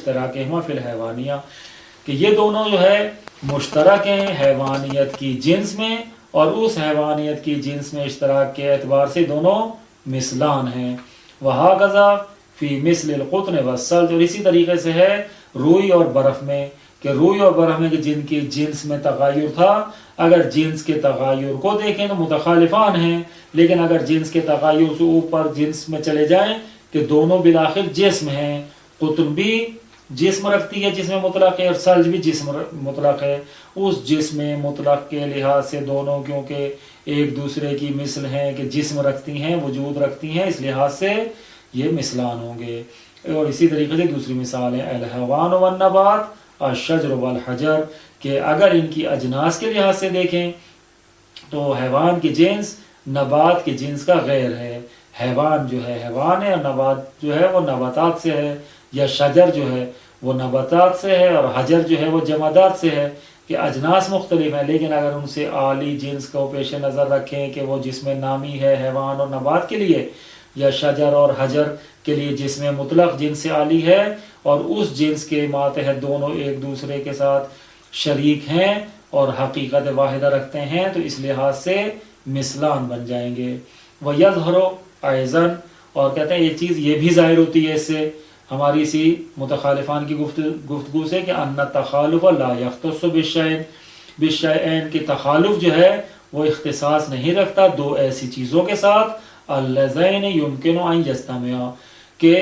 اشتراکہما فی الحیوانیہ، کہ یہ دونوں جو ہے مشترک ہیں حیوانیت کی جنس میں، اور اس حیوانیت کی جنس میں اشتراک کے اعتبار سے دونوں مثلان ہیں۔ وہکذا فی مثل القطن والثلج، اور اسی طریقے سے ہے روئی اور برف میں، کہ روئی اور برف میں جن کی جنس میں تغیر تھا، اگر جنس کے تغیر کو دیکھیں تو متخالفان ہیں، لیکن اگر جنس کے تغیر سے اوپر جنس میں چلے جائیں کہ دونوں بالآخر جسم ہیں، قطن بھی جسم رکھتی ہے جسم مطلق ہے، اور ثلج بھی جسم مطلق ہے، اس جسم مطلق کے لحاظ سے دونوں کیونکہ ایک دوسرے کی مثل ہیں کہ جسم رکھتی ہیں، وجود رکھتی ہیں، اس لحاظ سے یہ مثلان ہوں گے۔ اور اسی طریقے سے دوسری مثال ہے الحیوان والنبات الشجر والحجر، کہ اگر ان کی اجناس کے لحاظ سے دیکھیں تو حیوان کی جنس نبات کی جنس کا غیر ہے، حیوان جو ہے حیوان ہے، اور نبات جو ہے وہ نباتات سے ہے، یا شجر جو ہے وہ نباتات سے ہے، اور حجر جو ہے وہ جمادات سے ہے، کہ اجناس مختلف ہیں، لیکن اگر ان سے اعلی جنس کو پیش نظر رکھیں کہ وہ جسم نامی ہے حیوان اور نبات کے لیے، یا شجر اور حجر کے لیے جسم مطلق جنس سے عالی ہے، اور اس جنس کے ماتحت دونوں ایک دوسرے کے ساتھ شریک ہیں اور حقیقت واحدہ رکھتے ہیں، تو اس لحاظ سے مثلان بن جائیں گے۔ وَيَظْهَرُ أَيْضًا، اور کہتے ہیں ایک چیز یہ بھی ظاہر ہوتی ہے اس سے ہماری اسی متخالفان کی گفتگو سے، کہ أَنَّ التَّخَالُفَ لَا يَخْتَصُّ بِالشَّيْءٍ، کہ تخالف جو ہے وہ اختصاص نہیں رکھتا دو ایسی چیزوں کے ساتھ اللذین یمکن ان یجتمعا، کہ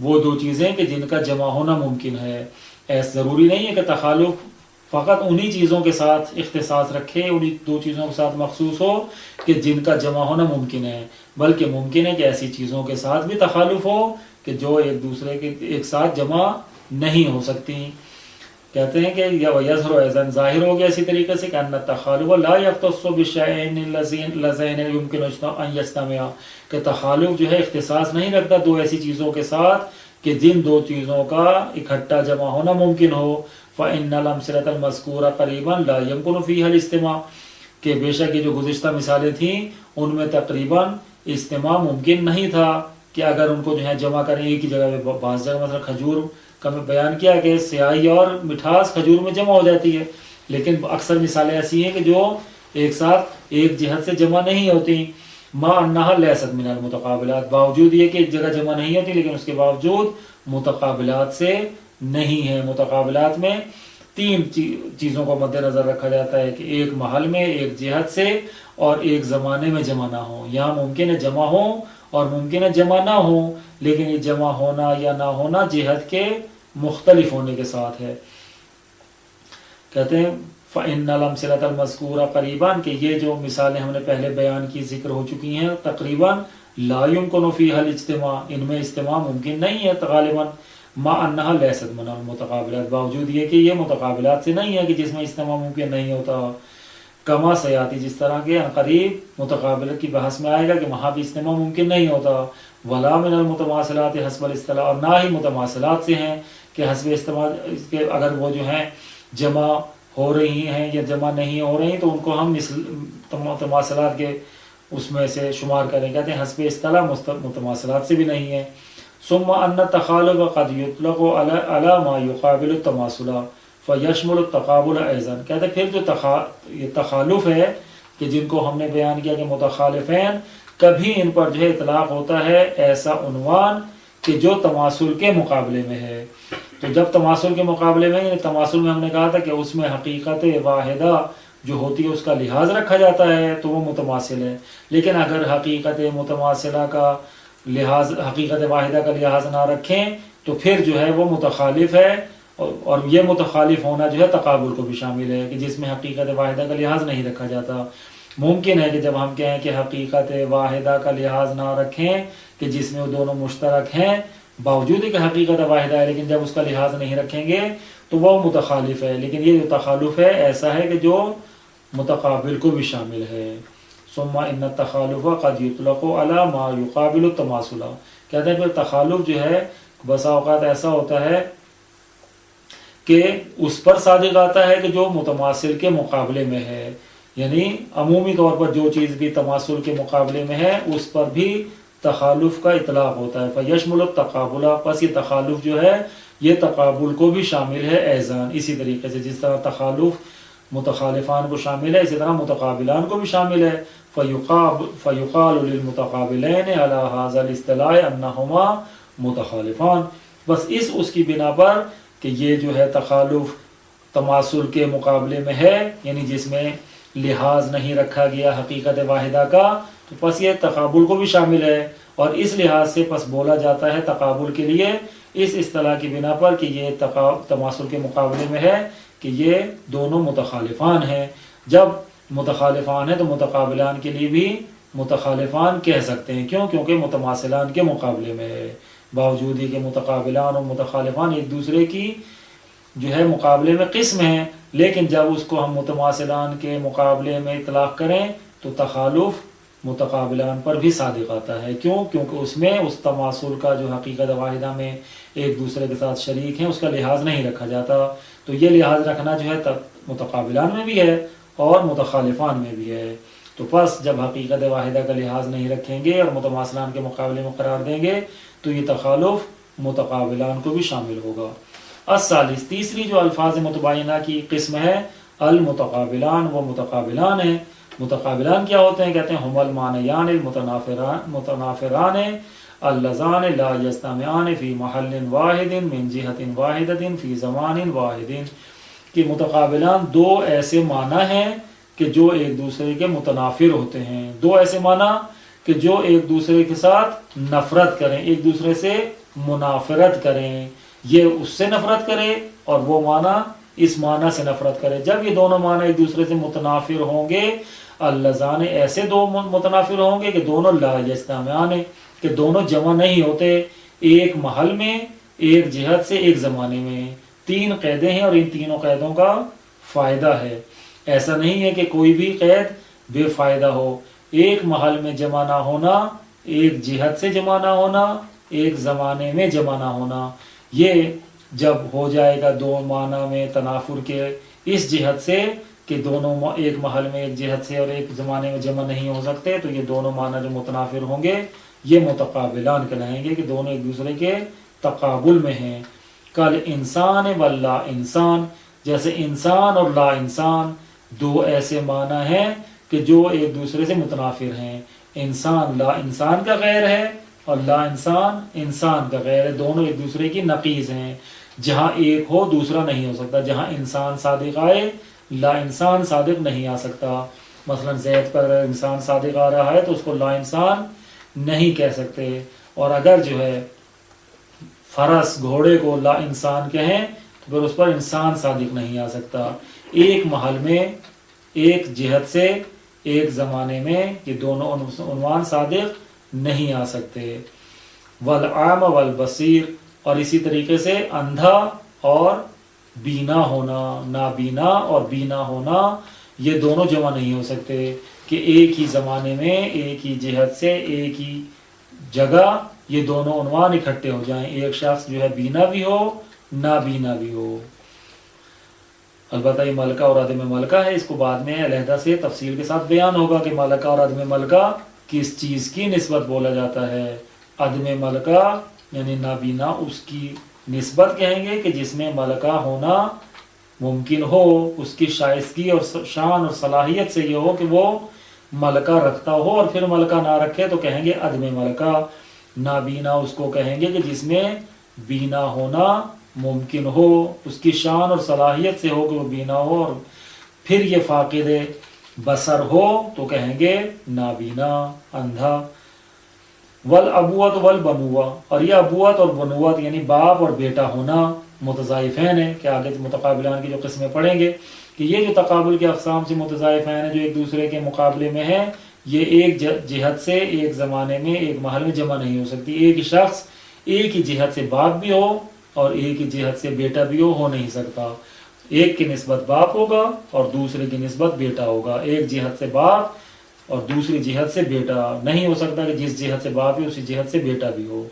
وہ دو چیزیں کہ جن کا جمع ہونا ممکن ہے۔ ایسا ضروری نہیں ہے کہ تخالف فقط انہی چیزوں کے ساتھ اختصاص رکھے، انہی دو چیزوں کے ساتھ مخصوص ہو کہ جن کا جمع ہونا ممکن ہے، بلکہ ممکن ہے کہ ایسی چیزوں کے ساتھ بھی تخالف ہو کہ جو ایک دوسرے کے ایک ساتھ جمع نہیں ہو سکتی۔ کہتے ہیں کہ وَيَظْهَرُ أَيْضًا، ظاہر ہو گیا اسی طریقے سے کہ أَنَّ التَّخَالُفَ لَا يَخْتَصُّ بِالشَّيْءَيْنِ اللَّذَيْنِ يُمْكِنُ أَن يَجْتَمِعَا، کہ تخالف جو ہے اختصاص نہیں رکھتا دو ایسی چیزوں کے ساتھ کہ جن دو چیزوں کا اکٹھا جمع ہونا ممکن ہو۔ فَإِنَّ الْأَمْثِلَةَ الْمَذْكُورَةَ قَرِيبًا لَا يُمْكِنُ فِيهَا الْاجْتِمَاعُ، کہ بے شک یہ جو گزشتہ مثالیں تھیں ان میں تقریباً اجتماع ممکن نہیں تھا، کہ اگر ان کو جو ہے جمع کریں ایک ہی جگہ پہ، بعض جگہ مثلا کھجور کا میں بیان کیا کہ سیاہی اور مٹھاس کھجور میں جمع ہو جاتی ہے، لیکن اکثر مثالیں ایسی ہیں کہ جو ایک ساتھ ایک جہت سے جمع نہیں ہوتی۔ ما انہا لیست من المتقابلات، باوجود یہ کہ ایک جگہ جمع نہیں ہوتی لیکن اس کے باوجود متقابلات سے نہیں ہے۔ متقابلات میں تین چیزوں کو مد نظر رکھا جاتا ہے، کہ ایک محل میں ایک جہت سے اور ایک زمانے میں جمع نہ ہو۔ یہاں ممکن ہے جمع ہو اور ممکن ہے جمع نہ ہو، لیکن یہ جمع ہونا یا نہ ہونا جہت کے مختلف ہونے کے ساتھ ہے۔ کہتے ہیں فَإِنَّ الْأَمْثِلَةَ الْمَذْكُورَةَ قَرِيبًا، کہ یہ جو مثالیں ہم نے پہلے بیان کی ذکر ہو چکی ہیں تقریباً لا يمكن فيها الاجتماع، ان میں اجتماع ممکن نہیں ہے غالباً، ما انہا لیست من المتقابلات، باوجود یہ کہ یہ متقابلات سے نہیں ہے کہ جس میں اجتماع ممکن نہیں ہوتا۔ کما سیاتی، جس طرح کے قریب متقابلت کی بحث میں آئے گا کہ وہاں بھی اجتماع ممکن نہیں ہوتا۔ ولا من المتماثلات حسب الاصطلاح، اور نہ ہی متماثلات سے ہیں کہ حسب استعمال کے اگر وہ جو ہیں جمع ہو رہی ہیں یا جمع نہیں ہو رہی تو ان کو ہم متماثلات کے اس میں سے شمار کریں، کہتے ہیں حسب اصطلاح متماثلات سے بھی نہیں ہے۔ ثم ان التخالف قد يطلق على ما يقابل التماثل فيشمل التقابل ايضا، کہتے ہیں پھر جو یہ تخالف ہے کہ جن کو ہم نے بیان کیا کہ متخالفین، کبھی ان پر جو ہے اطلاق ہوتا ہے ایسا عنوان کہ جو تماثل کے مقابلے میں ہے۔ تو جب تماثل کے مقابلے میں، یعنی تماثل میں ہم نے کہا تھا کہ اس میں حقیقت واحدہ جو ہوتی ہے اس کا لحاظ رکھا جاتا ہے تو وہ متماثل ہے، لیکن اگر حقیقت متماثلہ کا لحاظ، حقیقت واحدہ کا لحاظ نہ رکھیں تو پھر جو ہے وہ متخالف ہے، اور یہ متخالف ہونا جو ہے تقابل کو بھی شامل ہے کہ جس میں حقیقت واحدہ کا لحاظ نہیں رکھا جاتا۔ ممکن ہے کہ جب ہم کہیں کہ حقیقت واحدہ کا لحاظ نہ رکھیں کہ جس میں وہ دونوں مشترک ہیں، باوجود کہ حقیقت واحدہ ہے، لیکن جب اس کا لحاظ نہیں رکھیں گے تو وہ متخالف ہے، لیکن یہ جو تخالف ہے ایسا ہے کہ جو متقابل کو بھی شامل ہے۔ ثم ان التخالف قد يطلق على ما يقابل التماثل، کہتے ہیں پھر تخالف جو ہے بسا اوقات ایسا ہوتا ہے کہ اس پر صادق آتا ہے کہ جو متماثل کے مقابلے میں ہے، یعنی عمومی طور پر جو چیز بھی تماثل کے مقابلے میں ہے اس پر بھی تخالف کا اطلاق ہوتا ہے۔ فیشمل التقابل، پس یہ تخالف جو ہے یہ تقابل کو بھی شامل ہے ایزان. اسی طریقے سے جس طرح تخالف متخالفان کو شامل ہے، اسی طرح متقابلان کو بھی شامل ہے. فیقال للمتقابلین علی ھذا الاصطلاح انہما متخالفان. بس اس کی بنا پر کہ یہ جو ہے تخالف تماثل کے مقابلے میں ہے، یعنی جس میں لحاظ نہیں رکھا گیا حقیقت واحدہ کا، تو پس یہ تقابل کو بھی شامل ہے. اور اس لحاظ سے پس بولا جاتا ہے تقابل کے لیے اس اصطلاح کی بنا پر کہ یہ تماثل کے مقابلے میں ہے کہ یہ دونوں متخالفان ہیں. جب متخالفان ہیں تو متقابلان کے لیے بھی متخالفان کہہ سکتے ہیں. کیوں؟ کیونکہ متماثلان کے مقابلے میں ہے. باوجود ہی کہ متقابلان اور متخالفان ایک دوسرے کی جو ہے مقابلے میں قسم ہیں، لیکن جب اس کو ہم متماثلان کے مقابلے میں اطلاق کریں تو تخالف متقابلان پر بھی صادق آتا ہے. کیوں؟ کیونکہ اس میں اس تماثل کا جو حقیقت واحدہ میں ایک دوسرے کے ساتھ شریک ہیں اس کا لحاظ نہیں رکھا جاتا. تو یہ لحاظ رکھنا جو ہے متقابلان میں بھی ہے اور متخالفان میں بھی ہے. تو پس جب حقیقت واحدہ کا لحاظ نہیں رکھیں گے اور متماثلان کے مقابلے میں قرار دیں گے تو یہ تخالف متقابلان کو بھی شامل ہوگا. الثالث، تیسری جو الفاظ متباینہ کی قسم ہے المتقابلان، وہ متقابلان ہیں. متقابلان کیا ہوتے ہیں؟ کہتے ہیں ہم المعنیان المتنافران اللذان لا یجتمعان فی محل واحد من جہت واحدۃ فی زمان واحد. کہ متقابلان دو ایسے معنی ہیں کہ جو ایک دوسرے کے متنافر ہوتے ہیں. دو ایسے معنی کہ جو ایک دوسرے کے ساتھ نفرت کریں، ایک دوسرے سے منافرت کریں. یہ اس سے نفرت کرے اور وہ معنی اس معنی سے نفرت کرے. جب یہ دونوں معنی ایک دوسرے سے متنافر ہوں گے، اللذان ایسے دو متنافر ہوں گے کہ دونوں لا یجتمعان، کہ دونوں جمع نہیں ہوتے ایک محل میں، ایک جہت سے، ایک زمانے میں. تین قیدیں ہیں اور ان تینوں قیدوں کا فائدہ ہے. ایسا نہیں ہے کہ کوئی بھی قید بے فائدہ ہو. ایک محل میں جمع نہ ہونا، ایک جہت سے جمع نہ ہونا، ایک زمانے میں جمع نہ ہونا، یہ جب ہو جائے گا دو معنی میں تنافر کے اس جہت سے کہ دونوں ایک محل میں ایک جہت سے اور ایک زمانے میں جمع نہیں ہو سکتے، تو یہ دونوں معنی جو متنافر ہوں گے یہ متقابلان کہلائیں گے کہ دونوں ایک دوسرے کے تقابل میں ہیں. کل انسان و لا انسان، جیسے انسان اور لا انسان دو ایسے معنی ہیں کہ جو ایک دوسرے سے متنافر ہیں. انسان لا انسان کا غیر ہے اور لا انسان انسان کا غیر ہے. دونوں ایک دوسرے کی نقیض ہیں. جہاں ایک ہو دوسرا نہیں ہو سکتا. جہاں انسان صادق آئے لا انسان صادق نہیں آ سکتا. مثلا زید پر اگر انسان صادق آ رہا ہے تو اس کو لا انسان نہیں کہہ سکتے، اور اگر جو ہے فرس گھوڑے کو لا انسان کہیں تو پھر اس پر انسان صادق نہیں آ سکتا. ایک محل میں، ایک جہت سے، ایک زمانے میں یہ دونوں عنوان صادق نہیں آ سکتے. والعام والبصیر، اور اسی طریقے سے اندھا اور بینا ہونا، نابینا اور بینا ہونا، یہ دونوں جمع نہیں ہو سکتے کہ ایک ہی زمانے میں، ایک ہی جہت سے، ایک ہی جگہ یہ دونوں عنوان اکٹھے ہو جائیں. ایک شخص جو ہے بینا بھی ہو، نابینا بھی ہو. البتہ یہ ملکہ اور عدم ملکہ ہے، اس کو بعد میں علیحدہ سے تفصیل کے ساتھ بیان ہوگا کہ ملکہ اور عدم ملکہ کس چیز کی نسبت بولا جاتا ہے. عدم ملکہ یعنی نابینا اس کی نسبت کہیں گے کہ جس میں ملکہ ہونا ممکن ہو، اس کی شائستگی اور شان اور صلاحیت سے یہ ہو کہ وہ ملکہ رکھتا ہو، اور پھر ملکہ نہ رکھے تو کہیں گے عدم ملکہ. نابینا اس کو کہیں گے کہ جس میں بینا ہونا ممکن ہو، اس کی شان اور صلاحیت سے ہو کہ وہ بینا ہو، اور پھر یہ فاقد بصر ہو تو کہیں گے نابینا، اندھا. والابوت والبنوہ، اور یہ ابوت اور بنوت یعنی باپ اور بیٹا ہونا متضائفین ہے، کہ آگے متقابلان کی جو قسمیں پڑھیں گے کہ یہ جو تقابل کے اقسام سے متضائفین ہیں جو ایک دوسرے کے مقابلے میں ہیں، یہ ایک جہت سے، ایک زمانے میں، ایک محل میں جمع نہیں ہو سکتی. ایک ہی شخص ایک ہی جہت سے باپ بھی ہو اور ایک ہی جہت سے بیٹا بھی ہو نہیں سکتا. ایک کی نسبت باپ ہوگا اور دوسرے کی نسبت بیٹا ہوگا. ایک جہت سے باپ اور دوسری جہت سے بیٹا نہیں ہو سکتا کہ جس جہت سے باپ ہے اسی جہت سے بیٹا بھی ہو.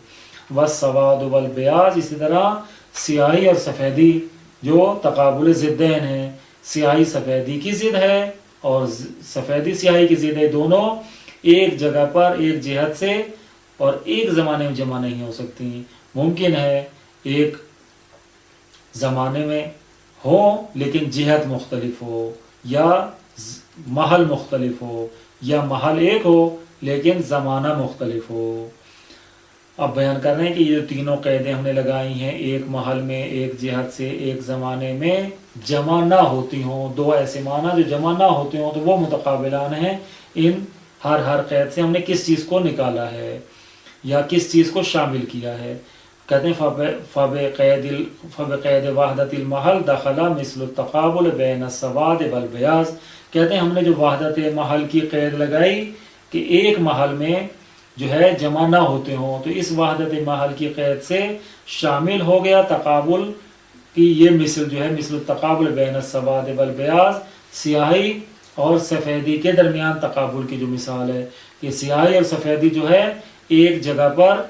والسواد والبیاض، اسی طرح سیاہی اور سفیدی جو تقابل ضدین ہیں، سیاہی سفیدی کی ضد ہے اور سفیدی سیاہی کی ضد ہے. دونوں ایک جگہ پر، ایک جہت سے اور ایک زمانے میں جمع نہیں ہو سکتی. ممکن ہے ایک زمانے میں ہو لیکن جہت مختلف ہو، یا محل مختلف ہو، یا محل ایک ہو لیکن زمانہ مختلف ہو۔ اب بیان کر رہے ہیں کہ یہ تینوں قیدیں ہم نے لگائی ہیں، ایک محل میں، ایک جہت سے، ایک زمانے میں جمع نہ ہوتی ہوں، دو ایسے معنی جو جمع نہ ہوتے ہوں تو وہ متقابلان ہیں۔ ان ہر قید سے ہم نے کس چیز کو نکالا ہے یا کس چیز کو شامل کیا ہے۔ کہتے ہیں فبقید وحدت المحل دخل مثل التقابل بین السواد والبیاض، کہتے ہیں ہم نے جو وحدت محل کی قید لگائی کہ ایک محل میں جو ہے جمع نہ ہوتے ہوں، تو اس وحدت محل کی قید سے شامل ہو گیا تقابل کی یہ مثل جو ہے مثل التقابل بین السواد والبیاض، سیاہی اور سفیدی کے درمیان تقابل کی جو مثال ہے کہ سیاہی اور سفیدی جو ہے ایک جگہ پر،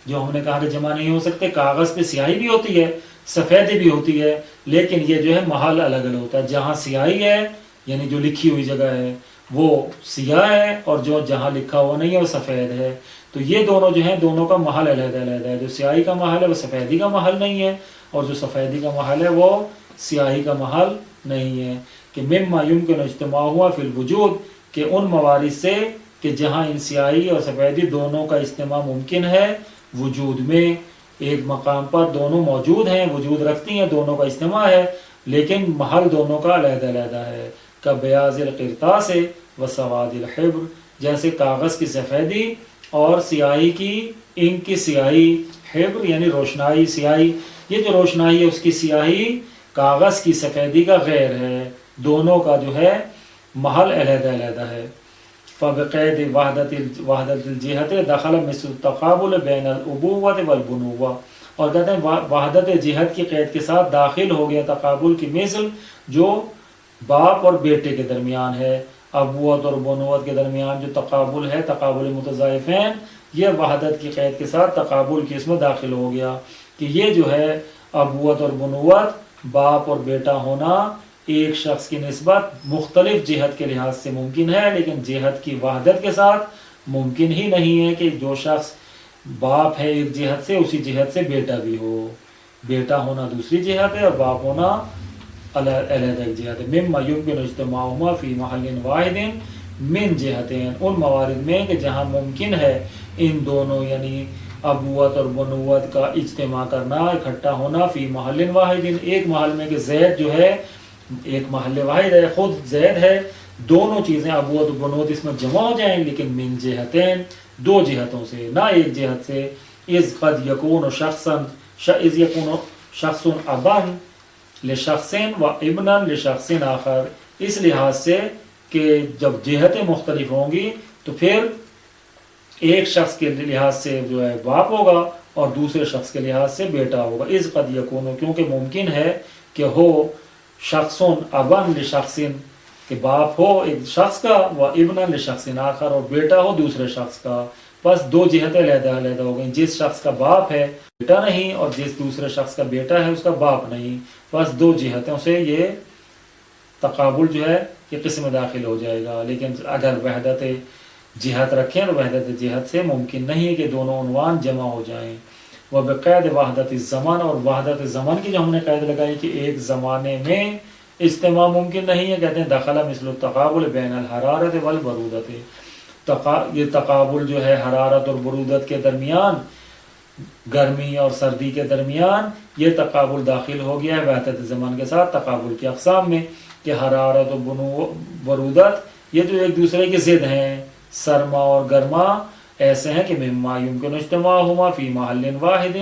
جو ہم نے کہا کہ جمع نہیں ہو سکتے، کاغذ پہ سیاہی بھی ہوتی ہے، سفیدی بھی ہوتی ہے، لیکن یہ جو ہے محل الگ الگ ہوتا ہے۔ جہاں سیاہی ہے یعنی جو لکھی ہوئی جگہ ہے وہ سیاہ ہے، اور جو جہاں لکھا ہوا نہیں ہے وہ سفید ہے، تو یہ دونوں جو ہیں دونوں کا محل علیحدہ علیحدہ ہے۔ جو سیاہی کا محل ہے وہ سفیدی کا محل نہیں ہے، اور جو سفیدی کا محل ہے وہ سیاہی کا محل نہیں ہے۔ کہ مما یمکن اجتماعها فی الوجود، کہ ان موارد سے کہ جہاں ان سیاہی اور سفیدی دونوں کا اجتماع ممکن ہے وجود میں، ایک مقام پر دونوں موجود ہیں، وجود رکھتی ہیں، دونوں کا اجتماع ہے، لیکن محل دونوں کا علیحدہ علیحدہ ہے۔ کبیاض القرطاس و سواد الحبر، جیسے کاغذ کی سفیدی اور سیاہی کی انک کی سیاہی، حبر یعنی روشنائی، سیاہی، یہ جو روشنائی ہے اس کی سیاہی کاغذ کی سفیدی کا غیر ہے، دونوں کا جو ہے محل علیحدہ علیحدہ ہے۔ فبقید وحدت الجہت دخل مثل التقابل بین الابوۃ والبنوۃ، اور کہتے ہیں وحدت جہت کی قید کے ساتھ داخل ہو گیا تقابل کی مثل جو باپ اور بیٹے کے درمیان ہے، ابوت اور بنوت کے درمیان جو تقابل ہے، تقابل متضاعفین، یہ وحدت کی قید کے ساتھ تقابل کی اس میں داخل ہو گیا کہ یہ جو ہے ابوت اور بنوت، باپ اور بیٹا ہونا ایک شخص کی نسبت مختلف جہت کے لحاظ سے ممکن ہے، لیکن جہت کی وحدت کے ساتھ ممکن ہی نہیں ہے کہ جو شخص باپ ہے ایک جہت سے اسی جہت سے بیٹا بھی ہو، بیٹا ہونا دوسری جہت ہے اور باپ ہونا علیحدہ ایک جہت ہے۔ مما یمکن اجتماعهما فی محل واحد من جہتین، ان موارد میں کہ جہاں ممکن ہے ان دونوں یعنی ابوت اور بنوت کا اجتماع کرنا، اکٹھا ہونا، فی محل واحد، ایک محل میں، کہ زید جو ہے ایک محل واحد ہے، خود زید ہے، دونوں چیزیں ابوت و بنوت اس میں جمع ہو جائیں، لیکن من جہتین، دو جہتوں سے، نہ ایک جہت سے۔ اذ قد یکون شخص ابن لشخص و ابنا لشخص آخر، اس لحاظ سے کہ جب جہتیں مختلف ہوں گی تو پھر ایک شخص کے لحاظ سے جو ہے باپ ہوگا اور دوسرے شخص کے لحاظ سے بیٹا ہوگا۔ اذ قد یکون، کیونکہ ممکن ہے کہ ہو شخص ابن لشخص، کہ باپ ہو ایک شخص کا، و ابنا لشخص آخر، اور بیٹا ہو دوسرے شخص کا، بس دو جہتیں علیحدہ علیحدہ ہو گئیں، جس شخص کا باپ ہے بیٹا نہیں اور جس دوسرے شخص کا بیٹا ہے اس کا باپ نہیں، بس دو جہتوں سے یہ تقابل جو ہے یہ قسم داخل ہو جائے گا۔ لیکن اگر وحدت جہت رکھیں تو وحدت جہت سے ممکن نہیں کہ دونوں عنوان جمع ہو جائیں۔ وبقید وحدت الزمان، اور وحدت زمان کی جو ہم نے قید لگائی کہ ایک زمانے میں اجتماع ممکن نہیں ہے، کہتے ہیں دخل مثل التقابل بین الحرارت والبرودت، یہ تقابل جو ہے حرارت اور برودت کے درمیان، گرمی اور سردی کے درمیان، یہ تقابل داخل ہو گیا ہے وحدت زمان کے ساتھ تقابل کی اقسام میں، کہ حرارت و برودت یہ جو ایک دوسرے کے ضد ہیں، سرما اور گرما ایسے ہیں کہ مما یمکن اجتماعهما فی محل واحد،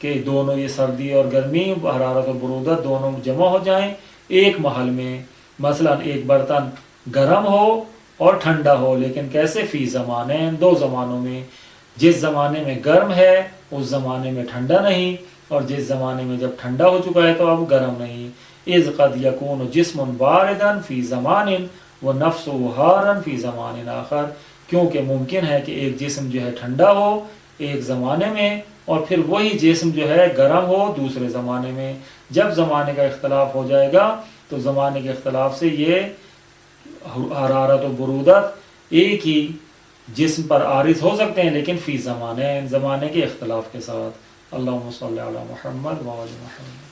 کہ دونوں یہ سردی اور گرمی، حرارت اور برودت دونوں جمع ہو جائیں ایک محل میں۔ مثلا ایک برتن گرم ہو اور ٹھنڈا ہو، لیکن کیسے؟ فی زمانین، دو زمانوں میں، جس زمانے میں گرم ہے اس زمانے میں ٹھنڈا نہیں، اور جس زمانے میں جب ٹھنڈا ہو چکا ہے تو اب گرم نہیں۔ اذ قد یکون جسم باردا فی زمان و نفس حارا فی زمان آخر، کیونکہ ممکن ہے کہ ایک جسم جو ہے ٹھنڈا ہو ایک زمانے میں اور پھر وہی جسم جو ہے گرم ہو دوسرے زمانے میں۔ جب زمانے کا اختلاف ہو جائے گا تو زمانے کے اختلاف سے یہ حرارت و برودت ایک ہی جسم پر عارض ہو سکتے ہیں، لیکن فی زمانے کے اختلاف کے ساتھ۔ اللہم صلی علی محمد و آل محمد۔